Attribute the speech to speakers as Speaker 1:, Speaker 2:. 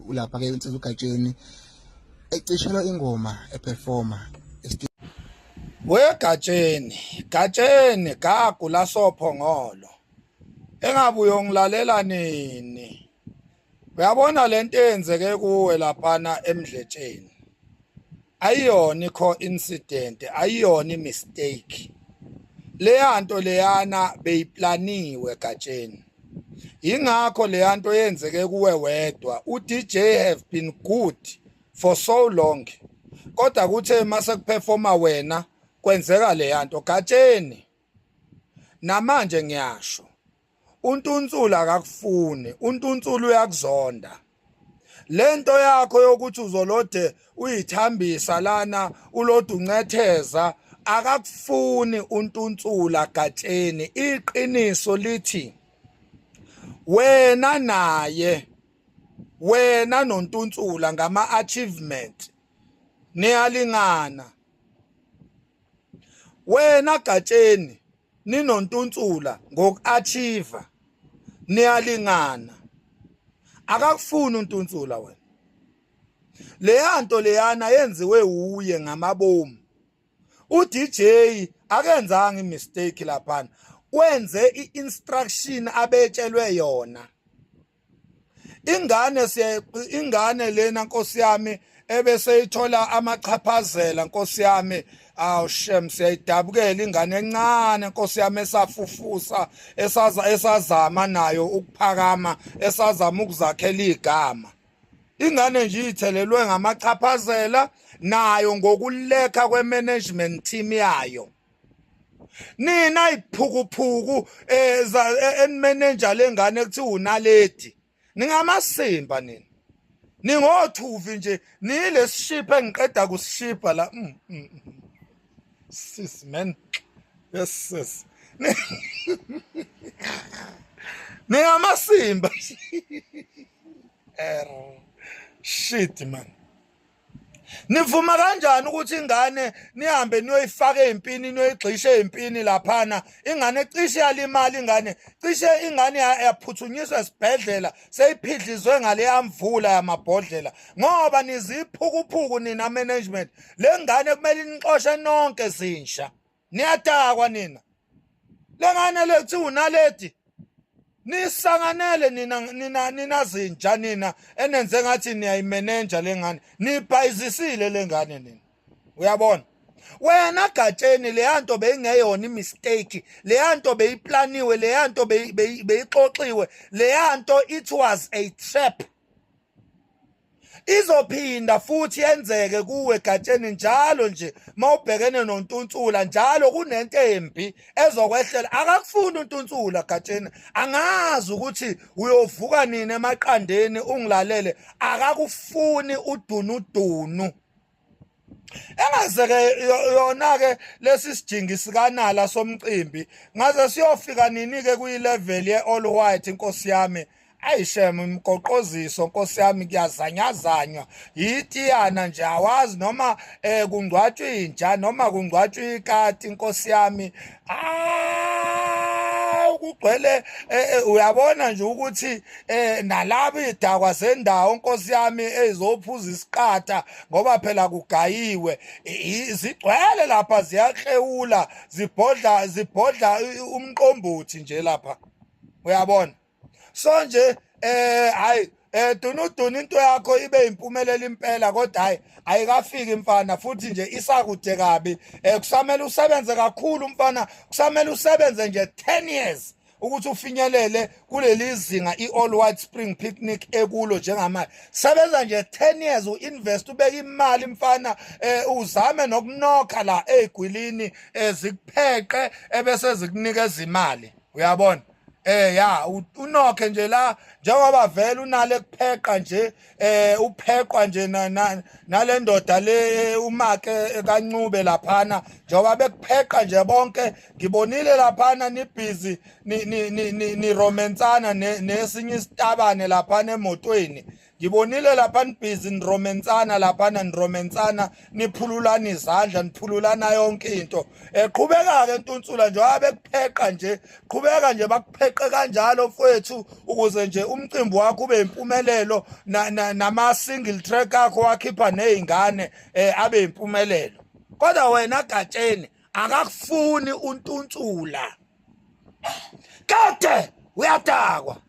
Speaker 1: Lapha ke insizwa uGatsheni ecishelwa ingoma eperforma
Speaker 2: Gatsheni gagu lasophongolo engabe uyongilalela nini uyabona lento eyenzeke kuwe laphana emdletsheni ayiyona i-coincident ayiyona i-mistake leyanto leyana beyiplaniwe Gatsheni ingakho leyanto yenzeke kuwe wedwa uDJ have been good for so long kodwa kuthe mase kuperforma wena kwenzeka leyanto Gatsheni namanje ngiyasho uNtunsula akakufuni uNtunsula uyakuzonda lento yakho yokuthi uzolode uyithambisa lana ulode uncetheza akakufuni uNtunsula Gatsheni iqiniso lithi wena naye wena noNtunsula ngama achievement niyalingana wena Gatsheni ninoNtunsula ngokuachieve niyalingana akakufuni uNtunsula wena leyanto leyana yenziwe uye ngamabomu uDJ akenzanga imistake laphana wenze iinstruction abetshelwe yona ingane lena Nkosi yami ebese ithola amachaphazela Nkosi yami awushem siyayidabukela ingane encane Nkosi yami esafufusa esazama nayo ukuphakama esazama ukuzakhela igama ingane nje ithelelwe ngamachaphazela nayo ngokuleka kwemanagement team yayo nina iphukuphuku manager lengane kuthi unaledi ningamasimba nina ningothuvi nje nilesishipha engiqeda kusishipha la sis man yes sis ningamasimba shit man nivuma kanjani ukuthi ingane nihambe niyoyifaka empini niyoyigxisha empini laphana ingane ecishe yalimala ingane cishe ingane yaphuthunyiswa esibhedlela seyiphidlizwe ngale yamvula yamabhodlela ngoba niziphukuphuku nina management lengane kumele inixoshe nonke zinsha niyatakwa nina lengane lethi unaledi nisanganele nina zinja nina enenze ngathi niyayimanage lengane nibhayizisile lengane nina uyabona wena Gatsheni leyanto beyingeyona imistake leyanto beyiplaniwe leyanto beyixoxiwe leyanto it was a trap izophinda futhi yenzeke kuwe Gatsheni njalo nje mawubhekene noNtunsula njalo kunento embi ezokwehlela akakufuni uNtunsula Gatsheni angazi ukuthi uyovuka nini emaqandeni ungilalele akakufuni udunudunu engazeke yona ke lesi sijingi sikanala somcimbi ngaze siyofika nini ke kuyilevel ye-all white Nkosi yami ayishem imgoqoziso Nkosi yami kuyazanyazanywa yitiyana nje awazi noma kungcwatshwa inja noma kungcwatshwa ikati Nkosi yami kugcwele uyabona nje ukuthi nalabo idakwa zendawo Nkosi yami ezophuza isiqatha ngoba phela kugayiwe zigcwele lapha ziyahlewula zibhodla umqombothi nje lapha uyabona so nje hayi dunudunu into yakho ibe impumelelo impela kodwa hayi ayikafiki mfana futhi nje isakude kabi kusamele usebenze kakhulu mfana kusamele usebenze nje 10 years ukuthi ufinyelele kuleli zinga i-All White Spring Picnic ekulo njengamanje sebenza nje 10 years uinvest ubeka imali mfana uzame nokunokha la egwilini zikupheqe ebese zikunikeza imali uyabona ya unokhe nje la njengoba vele unale kupheqa nje upheqwa nje nale ndoda le umake kancube laphana njengoba bekupheqa nje bonke ngibonile laphana ni romansana nesinye isitabane laphana emotweni ngibonile lapha nibhizi niromensana laphana niromensana niphululana izandla niphululana yonke into qhubeka-ke Ntunsula njengoba bekupheqa nje qhubeka nje bakupheqe kanjalo mfowethu ukuze nje umcimbi wakho ube impumelelo nama-single track akho wakhipha ney'ngane abe impumelelo kodwa wena Gatsheni akakufuni uNtunsula kade uyadakwa.